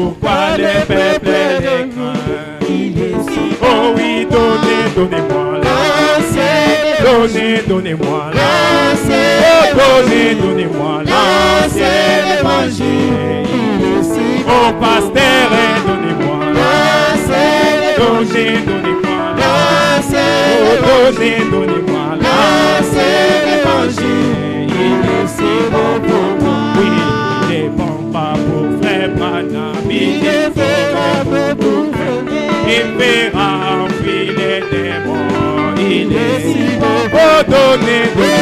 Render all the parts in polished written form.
pourquoi les peuples les craignent. Oh oui, donnez-moi l'ancien. Donnez-moi l'ancien. Oh, donnez-moi l'ancien évangile. Oh, pasteur, donnez-moi l'ancien. Donnez-moi l'ancien. Oh, donnez-moi l'ancien évangile. Il est si bon pour moi. Oui, il est bon pas pour frère Branham. Il est bon pour il fera enfuir les démons. Il est si bon. Oh, donnez-moi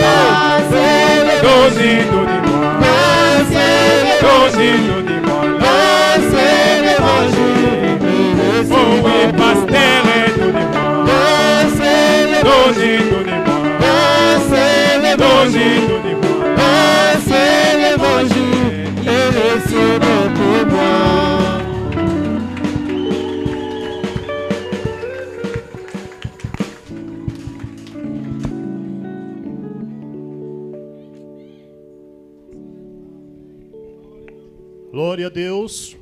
l'ancien. Donnez-moi l'ancien. Donnez-moi l'ancien évangile. Oh oui, pasteur, donnez-moi l'ancien. Donnez-moi l'ancien. Donnez-moi l'ancien évangile. Il est si bon pour moi. Glória a Deus.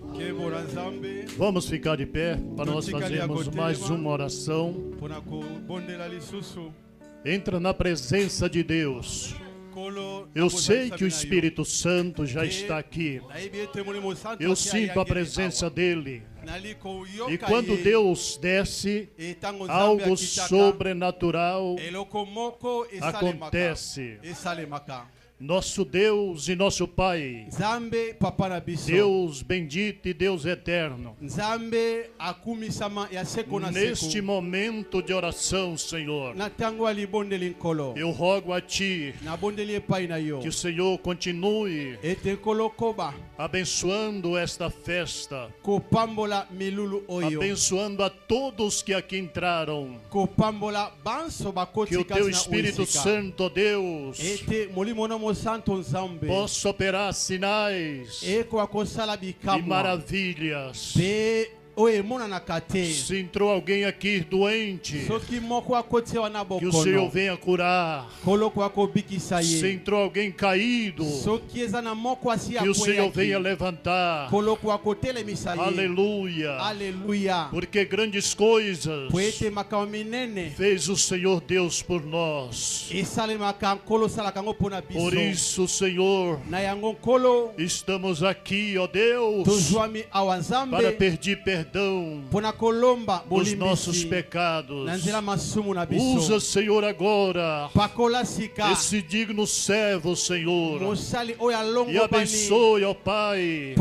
Vamos ficar de pé para nós fazermos mais uma oração. Entra na presença de Deus. Eu sei que o Espírito Santo já está aqui. Eu sinto a presença dele. E quando Deus desce, algo sobrenatural acontece. Nosso Deus e nosso Pai, Deus bendito e Deus eterno, neste momento de oração, Senhor, eu rogo a Ti que o Senhor continue abençoando esta festa, abençoando a todos que aqui entraram, que o Teu Espírito Santo, Deus, possa operar sinais e maravilhas. Se entrou alguém aqui doente, que o Senhor venha curar. Se entrou alguém caído, que o Senhor venha levantar. Aleluia. Porque grandes coisas fez o Senhor Deus por nós. Por isso, Senhor, estamos aqui, ó Deus, para pedir perdão os nossos pecados. Usa, Senhor, agora esse digno servo, Senhor, e abençoe, ó Pai,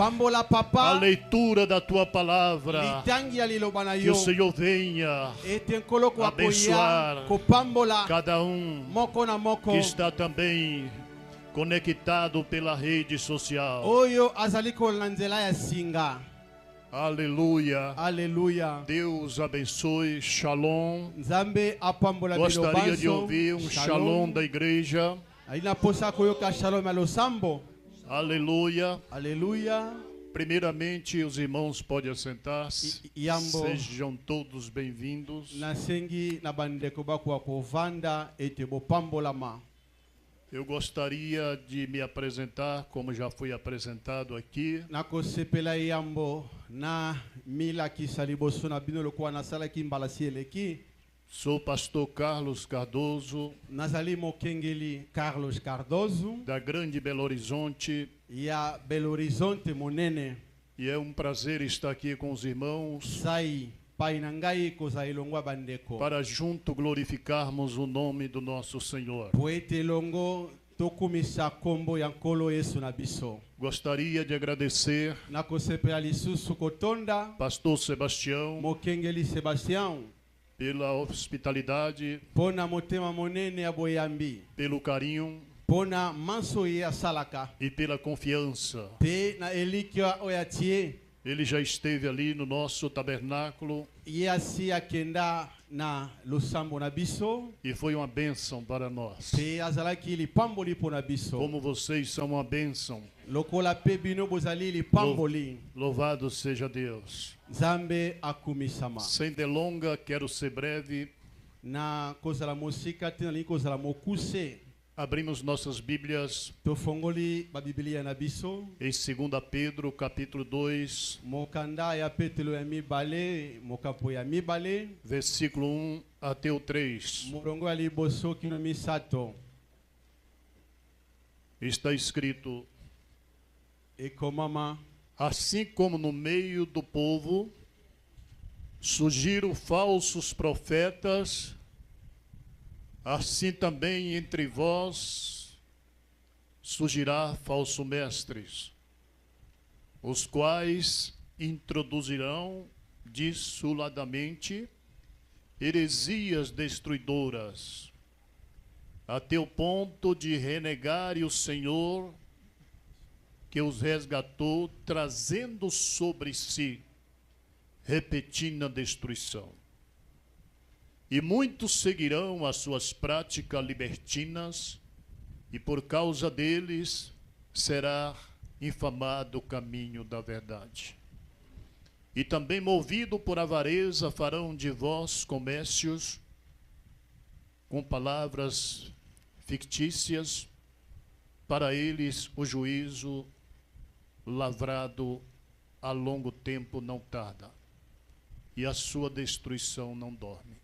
a leitura da Tua palavra. Que o Senhor venha abençoar cada um que está também conectado pela rede social. Aleluia. Aleluia. Deus abençoe. Shalom. Nzambe apambula bilo Gostaria de banso. ouvir um shalom da igreja. Aina posa koyoka shalom ya losambo. Aleluia. Aleluia. Primeiramente, os irmãos podem assentar-se. Sejam todos bem-vindos. Nasengi na bandeko bakwa kovanda ete bopambolama. Eu gostaria de me apresentar, como já fui apresentado aqui. Nakosepela yambo na mila kisaliboso na bino lokwa na sala kimbalasi eleki. Sou pastor Carlos Cardoso. Nazali mokengeli Carlos Cardoso. Da Grande Belo Horizonte. Ya Belo Horizonte monene. E é um prazer estar aqui com os irmãos. Sai painangai koza ilongwa bandeko. Para junto glorificarmos o nome do nosso Senhor. Poete longo tokumisa kombo yankolo Yesu na biso. Gostaria de agradecer pastor Sebastião mokengeli Sebastião pela hospitalidade, pona motema monene aboyambi, pelo carinho pona manso ya salaka e pela confiança. Pe na elikia oyatie. Ele já esteve ali no nosso tabernáculo. E assim akenda na losambo na biso. E foi uma bênção para nós. Pe azalaki li pamboli pona biso. Como vocês são uma bênção. Lokola pe bino bozali li pamboli. Louvado seja Deus. Zambe akumisama. Sem delonga, quero ser breve. Na kozala musika tina li kozala mokuse. Abrimos nossas Bíblias tofongoli babiblia na biso em 2 Pedro, capítulo 2, mokanda ya petelo ya mibale mokapo ya mibale versículo 1 até o 3. morongo ya liboso kino misato. Está escrito: ekomama assim como no meio do povo surgiram falsos profetas, assim também entre vós surgirá falsos mestres, os quais introduzirão dissuladamente heresias destruidoras, até o ponto de renegarem o Senhor que os resgatou, trazendo sobre si repetindo a destruição. E muitos seguirão as suas práticas libertinas, e por causa deles será infamado o caminho da verdade. E também, movido por avareza, farão de vós comércios com palavras fictícias, para eles o juízo lavrado a longo tempo não tarda, e a sua destruição não dorme.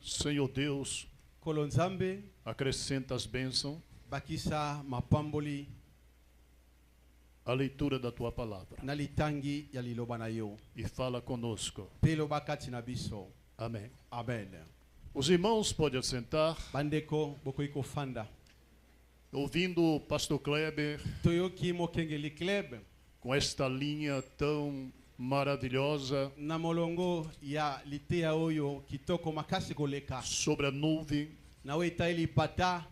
Senhor Deus, kolonzambe acrescenta as bênçãos bakisa mapamboli à leitura da tua palavra na litangi ya liloba na yo e fala conosco. pelo bakati na biso. Amém. Amen. Os irmãos podem assentar, bandeko bokoiko fanda ouvindo o pastor Kleber toyoki mokengeli club com esta linha tão maravilhosa na molongo ya litea oyo kitoko makasi koleka sobre a nuvem na weta ili pata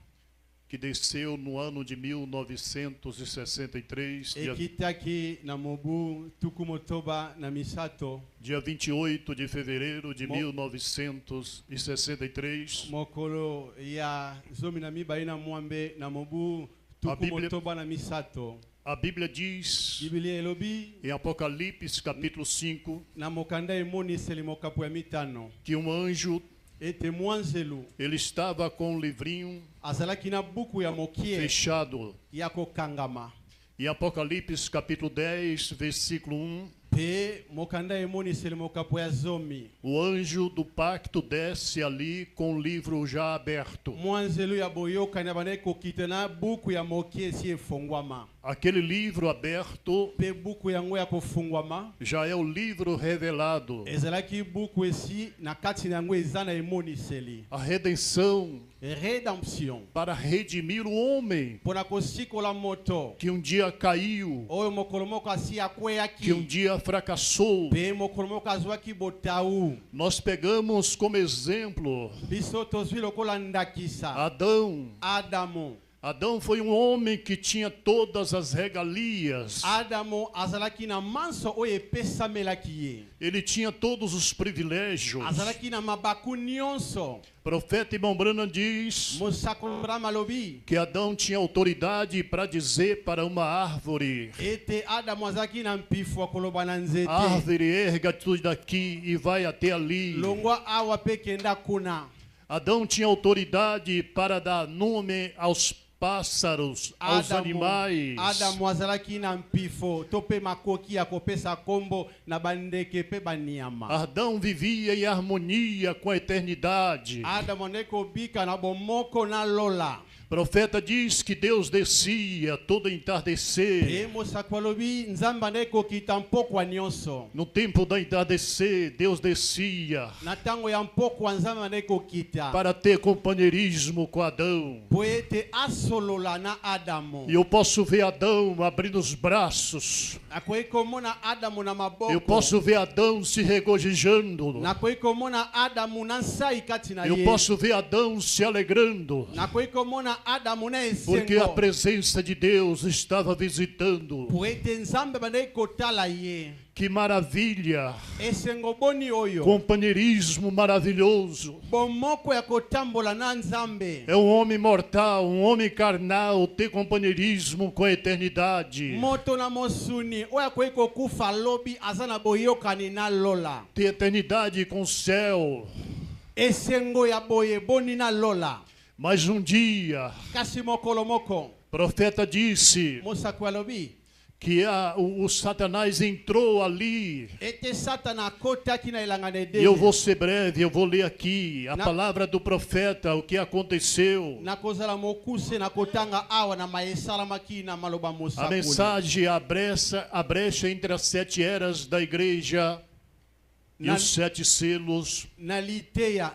que desceu no ano de 1963, ekitaki na mobu tukumotoba na misato dia 28 de fevereiro de 1963. mokolo ya zomi na mibali na mwambe na mobu tukumotoba na misato. A Bíblia diz Biblia elobi em Apocalipse capítulo 5 na mokanda emoni selimokapo ya mitano que um anjo, ete mwanzelu ele estava com um livrinho azalaki na buku ya mokie fechado. ya kokangama. Em Apocalipse capítulo 10, versículo 1, pe mokanda emoni selimokapo ya zomi o anjo do pacto desce ali com o livro já aberto. mwanzelu ya boyoka na bana kokita na buku ya mokie si efongwama. Aquele livro aberto pe buku yango ya kofungwama já é o livro revelado, ezalaki buku esi na kati na yango eza na emoniseli a redenção redemption para redimir o homem mpona kosikola moto que um dia caiu, oyo mokolo moko asi que akweyaki um dia fracassou. pe mokolo moko azwaki botau. Nós pegamos como exemplo biso tozwi lokola ndakisa Adão. Adão foi um homem que tinha todas as regalias. Adamo azalaki na manso oyo epesamelaki ye. Ele tinha todos os privilégios. azalaki na mabaku nyonso. Profeta Irmão Branham diz mosakolo Branham alobi que Adão tinha autoridade para dizer para uma árvore: ete Adamo azalaki na mpifu akoloba na nzete, árvore, erga-te daqui e vai até ali. longwa awa pe kenda kuna. Adão tinha autoridade para dar nome aos pássaros, aos animais. Adamo azalaki na mpifo to pe makoki ya kopesa kombo na bandeke pe banyama. Adão vivia em harmonia com a eternidade. Adamo neko bika na bomoko na lola. Profeta diz que Deus descia todo entardecer. No tempo da entardecer, Deus descia para ter companheirismo com Adão. E eu posso ver Adão abrindo os braços. Eu posso ver Adão se regozijando. Eu posso ver Adão se alegrando. Porque a presença de Deus estava visitando. Que maravilha! Companheirismo maravilhoso. É um homem mortal, um homem carnal, ter companheirismo com a eternidade. Ter eternidade com o céu. Mas um dia, o profeta disse que o Satanás entrou ali. E eu vou ser breve, eu vou ler aqui a palavra do profeta, o que aconteceu. A mensagem a brecha entre as 7 eras da igreja e os 7 selos.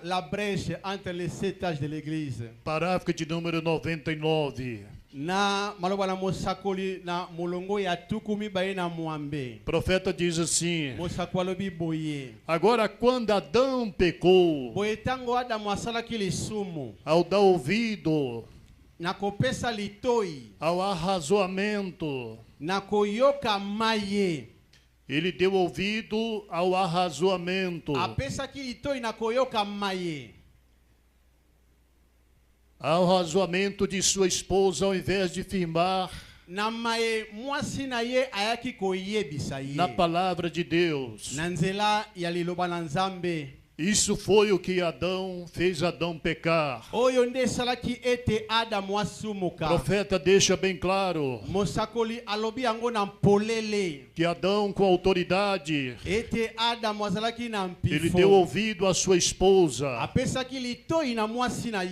La brèche entre les 7 âges de l'église. Parágrafo de número 99. O profeta diz assim: agora quando Adão pecou, ao dar ouvido ao arrazoamento, ele deu ouvido ao arrazoamento, ao razoamento de sua esposa, ao invés de firmar na palavra de Deus. Isso foi o que fez Adão pecar. O profeta deixa bem claro que Adão, com autoridade, ele deu ouvido à sua esposa,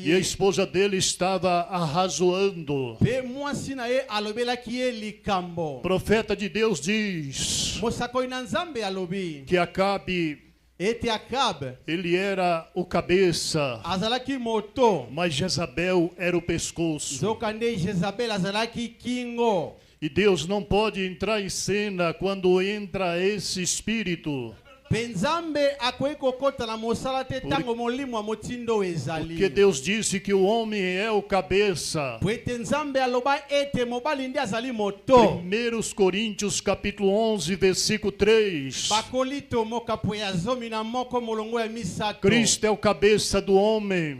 e a esposa dele estava arrazoando. O profeta de Deus diz que Acabe, ele era o cabeça, mas Jezabel era o pescoço. E Deus não pode entrar em cena quando entra esse espírito. Porque Deus disse que o homem é o cabeça. 1 Coríntios capítulo 11, versículo 3. Cristo é o cabeça do homem,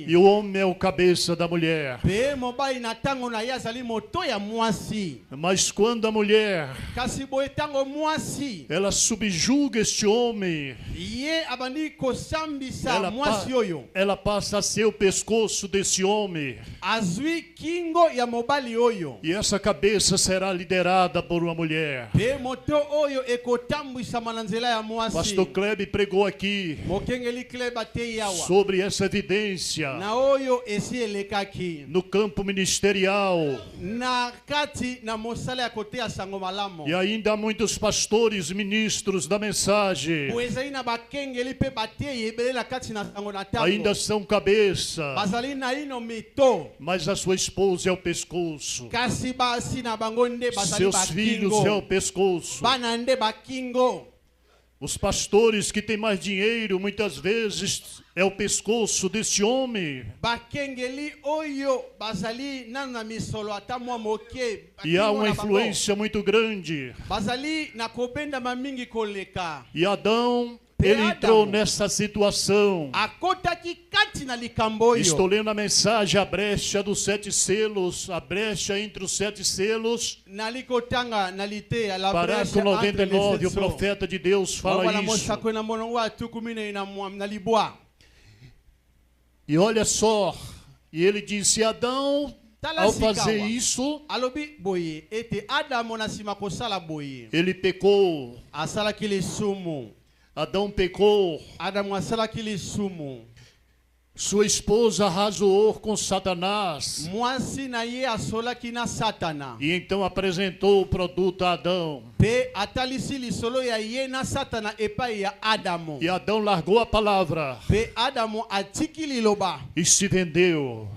e o homem é o cabeça da mulher. Mas quando a mulher ela subjuga este homem, ela passa a ser o pescoço desse homem, e essa cabeça será liderada por uma mulher. Pastor Kleber pregou aqui sobre essa evidência no campo ministerial, e ainda há muitos pastores, ministros da mensagem, ainda são cabeça, mas a sua esposa é o pescoço, seus filhos é o pescoço. Os pastores que têm mais dinheiro, muitas vezes, é o pescoço desse homem. E há uma influência muito grande. E Adão, ele entrou nessa situação. Estou lendo a mensagem, a brecha dos 7 selos, a brecha entre os 7 selos. Parágrafo 99, o profeta de Deus fala isso. E olha só, e ele disse: Adão, ao fazer isso, ele pecou. Adão pecou. Sua esposa arrazoou com Satanás. E então apresentou o produto a Adão. E Adão largou a palavra e se vendeu.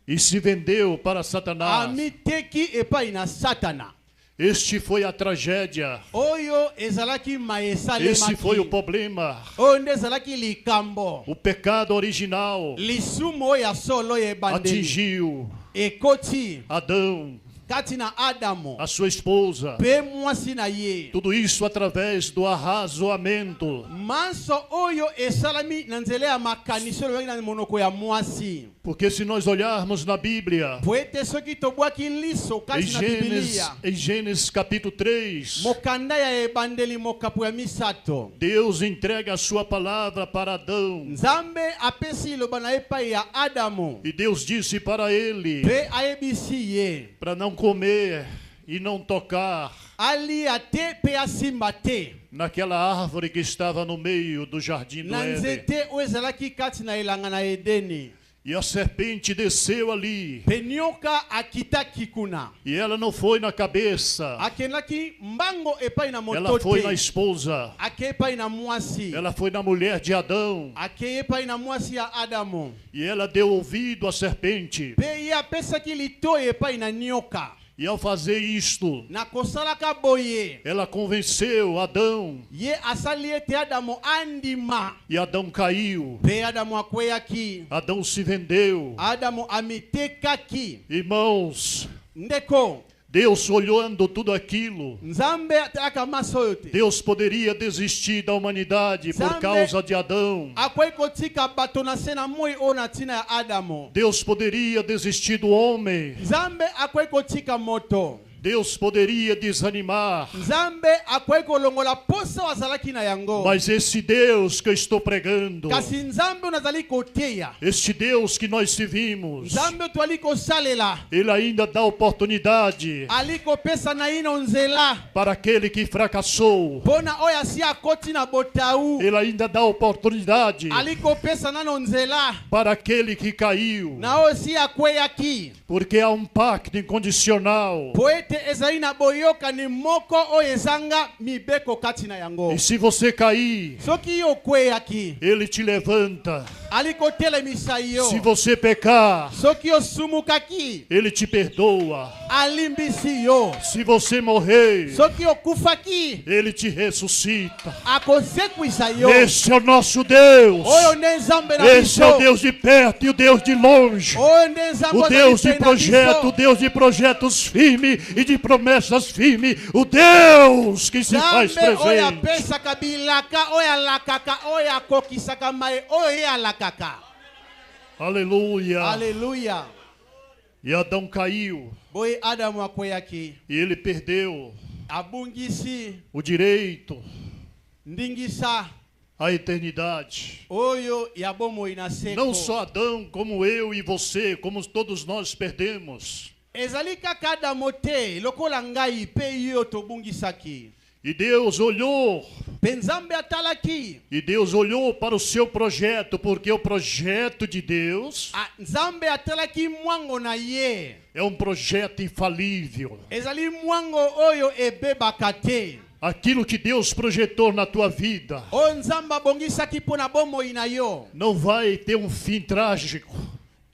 E se vendeu para Satanás. Este foi a tragédia. Oyo ezalaki maesale Esse foi o problema. Onde ezalaki likambo. O pecado original Lisumo ya solo ebandeli. atingiu Ekoti. Adão, Katina Adamo. a sua esposa. Pe mwasi na ye. Tudo isso através do arrazoamento. Manso oyo esalami na nzela ya makaniso lobangi na monoko ya mwasi. Porque se nós olharmos na Bíblia, Poete soki tobwaki liso kati na Biblia. em Gênesis capítulo 3, Mokanda ya ebandeli mokapu ya misato. Deus entrega a sua palavra para Adão. Nzambe apesi loba na epai ya Adamo. E Deus disse para ele, Pe ayebisi ye. para não comer e não tocar Ali ate pe asimba te. naquela árvore que estava no meio do jardim do Na Éden. nzete oyo ezalaki kati na elanga na Edeni. E a serpente desceu ali. Pe nyoka akitaki kuna. E ela não foi na cabeça, Akendaki mbango epai na ela moto foi te. na esposa. Ake epai na mwasi. Ela foi na mulher de Adão. Ake epai na mwasi ya Adamo. E ela deu ouvido à serpente. Pe ye apesaki litoyi epai na nyoka. E ao fazer isto, Na kosalaka boye. ela convenceu Adão. Ye asali ete Adamo andima. E Adão caiu. Pe Adamo akweyaki. Adão se vendeu. Adamo amitekaki. Irmãos, Ndeko. Deus olhando tudo aquilo, Nzambe atalaka maso oyo te. Deus poderia desistir da humanidade por Zambe- causa de Adão. Akwei kotika bato na se na moi oyo na ntina ya Adamo. Deus poderia desistir do homem. Nzambe akwei kotika moto. Deus poderia desanimar. Nzambe akwei kolongola posa wazalaki na yango. Mas esse Deus que eu estou pregando, Kasi Nzambe unazali koteya. este Deus que nós servimos, Nzambe twali kosalela. Ele ainda dá oportunidade Ali kopesa na ino nzela. para aquele que fracassou. Pona oyo asi akoti na botau. Ele ainda dá oportunidade Ali kopesa nano nzela. para aquele que caiu. Na oyo si akweyaki. Porque há um pacto incondicional. Po ete ezali na boyokani moko oyo ezanga mibeko kati na yango. E se você cair, Soki yo okweyaki. Ele te levanta. Ali kotelemisa yo. Se você pecar, Soki yo sumukaki. Ele te perdoa. Alimbisi yo. Se você morrer, Soki okufaki. Ele te ressuscita. Akosekwisa yo. Esse é o nosso Deus. Oyo nde Nzambe na Esse é o biso. Deus de perto e o Deus de longe. Oyo nde Nzambe O azali Deus de pe na projeto, biso. o Deus de projetos firmes e de promessas firmes. O Deus que se faz Nzambe oyo presente. apesaka bilaka oyo alakaka oyo akokisaka mai oyo ye alakaka. Aleluia. Aleluya. E Adão caiu Boye Adamu akweyaki. e ele perdeu Abungisi. o direito Ndingisa. à eternidade. Oyo ya bomoi na seko. Não só Adão, como eu e você, como todos nós perdemos. Ezali kaka Adamu te lokola ngai pe yo tobungisaki. E Deus olhou, Pe Nzambe atalaki. para o seu projeto, porque o projeto de Deus Nzambe atalaki mwango na ye. é um projeto infalível. Ezali mwango oyo ebebaka te. Aquilo que Deus projetou na tua vida Oyo Nzambe abongisaki mpona bomoi na yo. não vai ter um fim trágico.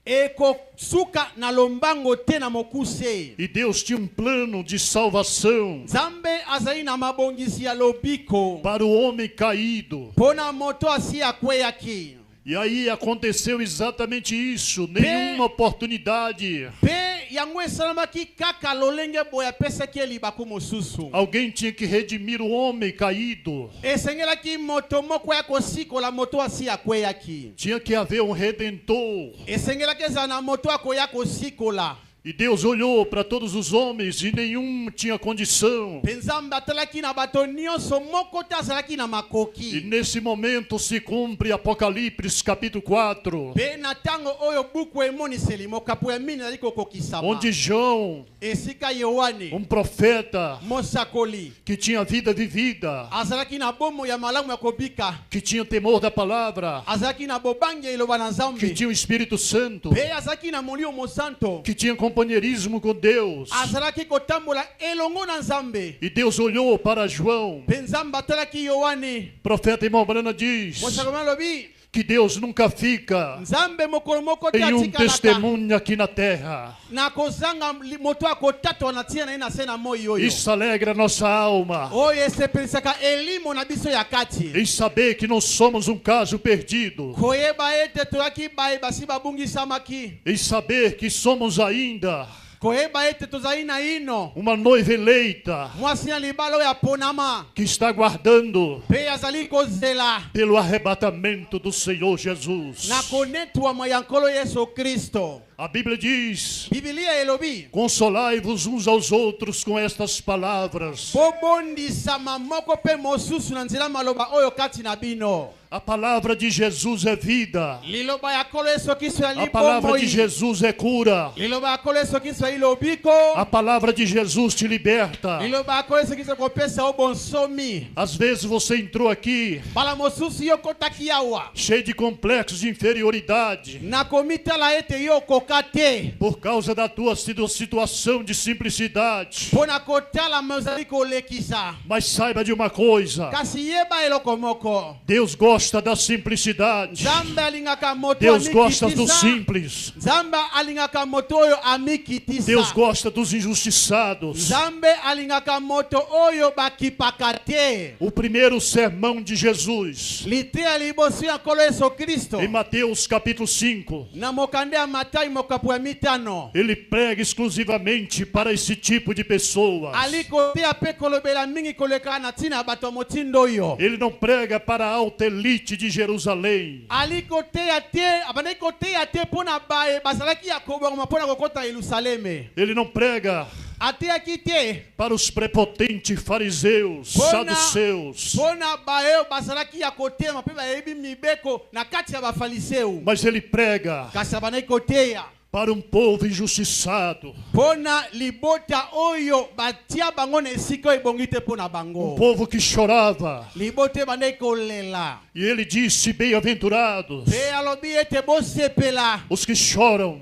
Ekosuka na lombango te na mokuse. E Deus tinha um plano de salvação Nzambe azali na mabongisi ya lobiko. para o homem caído. Mpona moto asi akweyaki. E aí aconteceu exatamente isso. Nenhuma oportunidade. Pe yango esalamaki kaka lolenge boye apesaki elibaku mosusu. Alguém tinha que redimir o homem caído. Esengelaki moto moko ya kosikola moto asi akweyaki. Tinha que haver um redentor. Esengelaki ezala na moto akoya kosikola. E Deus olhou para todos os homens e nenhum tinha condição. Pe Nzambe atalaki na bato nyonso moko te azalaki na E makoki. nesse momento se cumpre Apocalipse capítulo 4, Pe na ntango oyo buku emoniseli mokapu ya mini ezali kokokisama. onde João, Esika Yohane profeta mosakoli que tinha vida vivida, azalaki na bomo ya malamu ya kobika. que tinha temor da palavra, Azalaki na bobangi ya iloba na que Nzambe. tinha o Espírito Santo, Pe azalaki na molimo santo. que tinha companheirismo com Deus. Azalaki kotambola elongo na Nzambe. E Deus olhou para João. Pe Nzambe atalaki Yohane O profeta irmão Brana diz mosakoli alobi que Deus nunca fica em um testemunho aqui na terra. Isso alegra nossa alma. Em saber que não somos um caso perdido. Em saber que somos ainda uma noiva eleita que está aguardando pelo arrebatamento do Senhor Jesus. A Bíblia diz: consolai-vos uns aos outros com estas palavras. A palavra de Jesus é vida. A palavra de Jesus é cura. A palavra de Jesus te liberta. Às vezes você entrou aqui cheio de complexos de inferioridade por causa da tua situação de simplicidade. Mas saiba de uma coisa: Deus gosta da simplicidade. Deus gosta do simples. Deus gosta dos injustiçados. O primeiro sermão de Jesus, em Mateus capítulo 5, ele prega exclusivamente para esse tipo de pessoas. Ele não prega para a alta elite de Jerusalém. Ele não prega para os prepotentes fariseus, saduceus. Mas ele prega para um povo injustiçado. Um povo que chorava. E ele disse: bem-aventurados os que choram,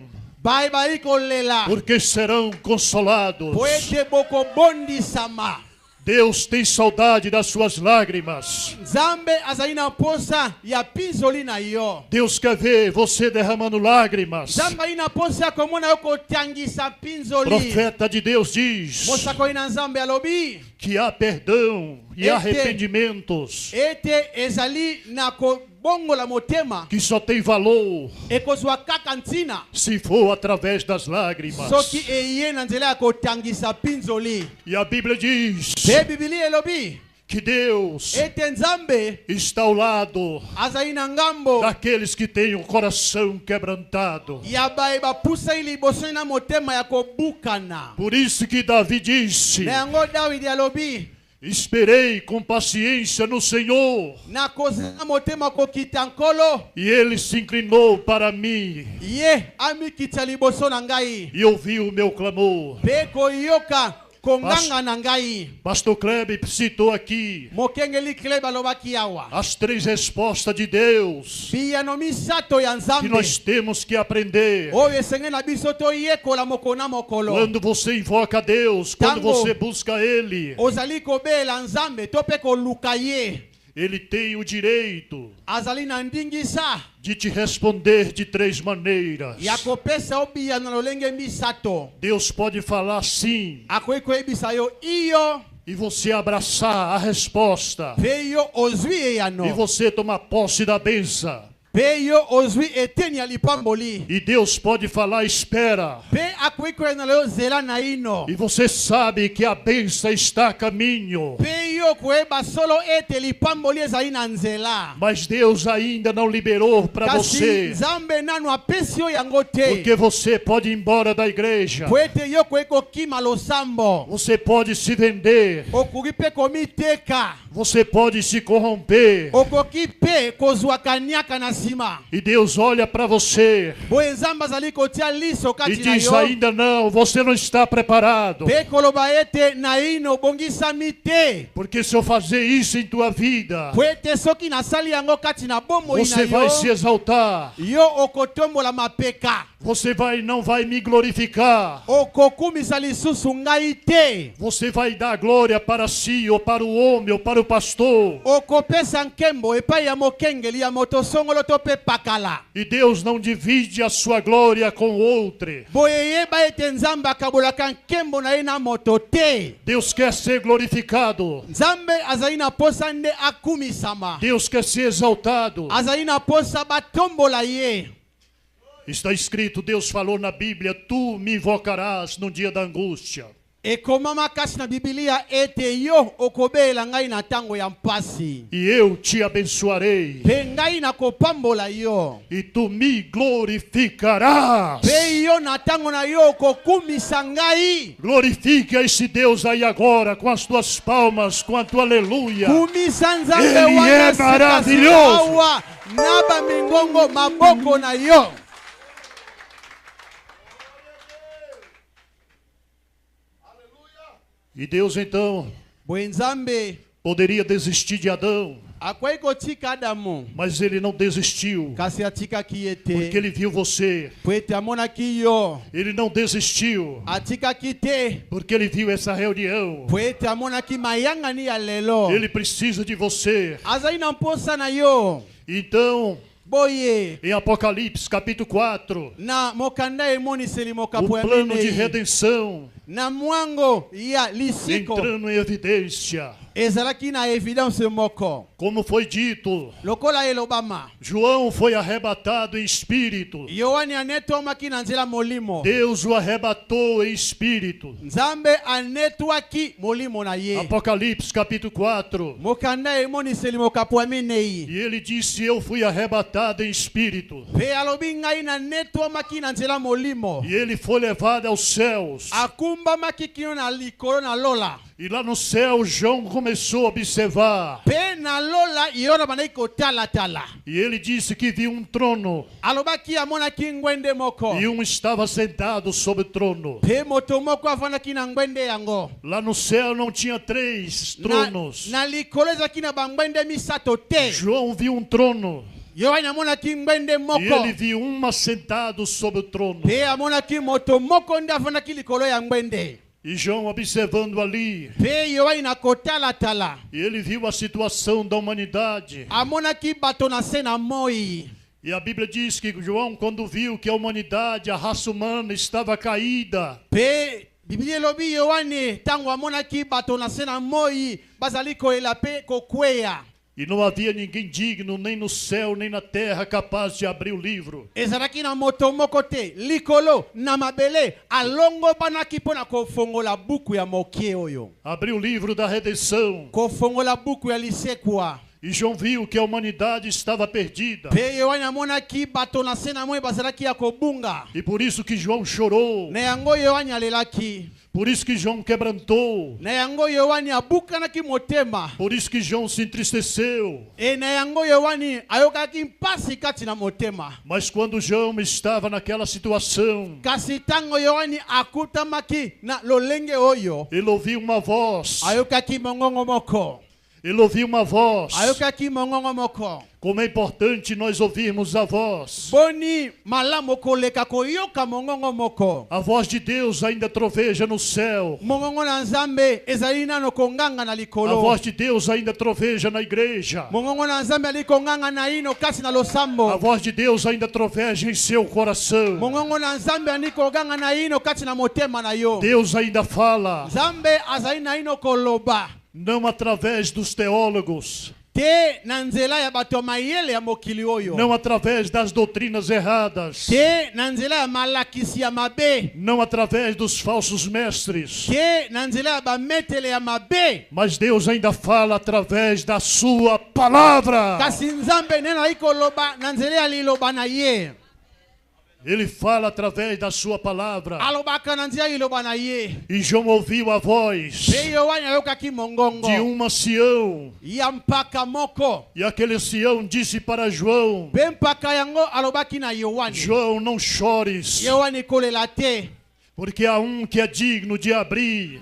porque serão consolados. Deus tem saudade das suas lágrimas. Deus quer ver você derramando lágrimas. Profeta de Deus diz que há perdão e arrependimentos que só tem valor se for através das lágrimas. E a Bíblia diz que Deus está ao lado daqueles que têm o coração quebrantado. Por isso que Davi disse: esperei com paciência no Senhor, e Ele se inclinou para mim e ouviu o meu clamor. Pastor Kleber citou aqui as 3 respostas de Deus que nós temos que aprender. Quando você invoca Deus, quando você busca Ele, Ele tem o direito de te responder de 3 maneiras. Deus pode falar sim e você abraçar a resposta e você tomar posse da bênção. E Deus pode falar: espera. E você sabe que a bênção está a caminho. Mas Deus ainda não liberou para você, porque você pode ir embora da igreja. Você pode se vender. Você pode se corromper. E Deus olha para você e diz: ainda não, você não está preparado. Porque se eu fazer isso em tua vida, você vai se exaltar. Você não vai me glorificar. Você vai dar glória para si, ou para o homem, ou para o pastor. E Deus não divide a sua glória com outro. Deus quer ser glorificado. Deus quer ser exaltado. Está escrito, Deus falou na Bíblia, tu me invocarás no dia da angústia. E eu te abençoarei. E tu me glorificarás. Glorifique a esse Deus aí agora com as tuas palmas, com a tua aleluia. Ele é maravilhoso. E Deus então poderia desistir de Adão, mas ele não desistiu, porque ele viu você. Ele não desistiu, porque ele viu essa reunião. Ele precisa de você. Então, em Apocalipse capítulo 4, o plano de redenção entrando em evidência. Como foi dito, João foi arrebatado em espírito. Deus o arrebatou em espírito. Apocalipse capítulo 4. E ele disse, eu fui arrebatado em espírito. E ele foi levado aos céus. E lá no céu, João começou a observar. E ele disse que viu um trono. E um estava sentado sobre o trono. Lá no céu não tinha 3 tronos. João viu um trono. E ele viu um assentado sobre o trono. E João observando ali, e ele viu a situação da humanidade. E a Bíblia diz que João, quando viu que a humanidade, a raça humana estava caída, e não havia ninguém digno, nem no céu, nem na terra, capaz de abrir o livro. Abriu o livro da redenção. E João viu que a humanidade estava perdida. E por isso que João chorou. Por isso que João quebrantou. Por isso que João se entristeceu. Mas quando João estava naquela situação, ele ouviu uma voz. Ele ouviu uma voz. Como é importante nós ouvirmos a voz. A voz de Deus ainda troveja no céu. A voz de Deus ainda troveja na igreja. A voz de Deus ainda troveja em seu coração. Deus ainda fala. Não através dos teólogos. Não através das doutrinas erradas. Não através dos falsos mestres. Mas Deus ainda fala através da sua palavra. Ele fala através da sua palavra. E João ouviu a voz de um ancião. E aquele ancião disse para João: João, não chores, porque há um que é digno de abrir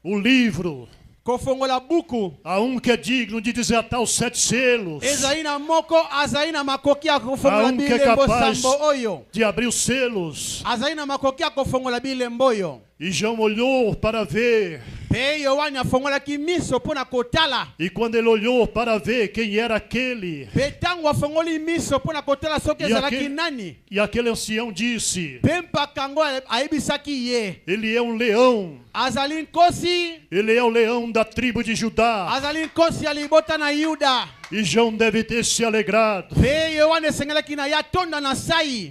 o livro. kofongola buku. Há um que é digno de desatar os 7 selos. Ezaina moko azaina makoki Há kofongola um que é bilembo capaz sambo oyo. de abrir os selos. Azaina makoki kofongola bilembo oyo. E João olhou para ver. E quando ele olhou para ver quem era aquele, e aquele ancião disse: ele é um leão. Ele é o leão da tribo de Judá. E João deve ter se alegrado.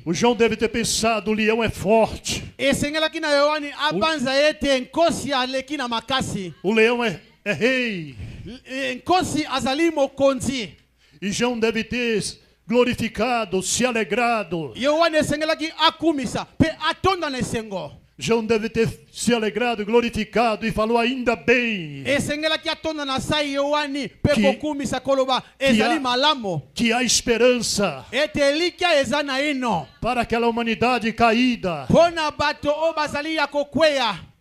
O João deve ter pensado: o leão é forte. O leão é rei. E João deve ter glorificado, se alegrado. João deve ter se alegrado, glorificado e falou: ainda bem que há esperança para aquela humanidade caída.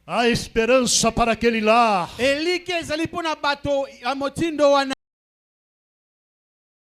Há esperança para aquele lar.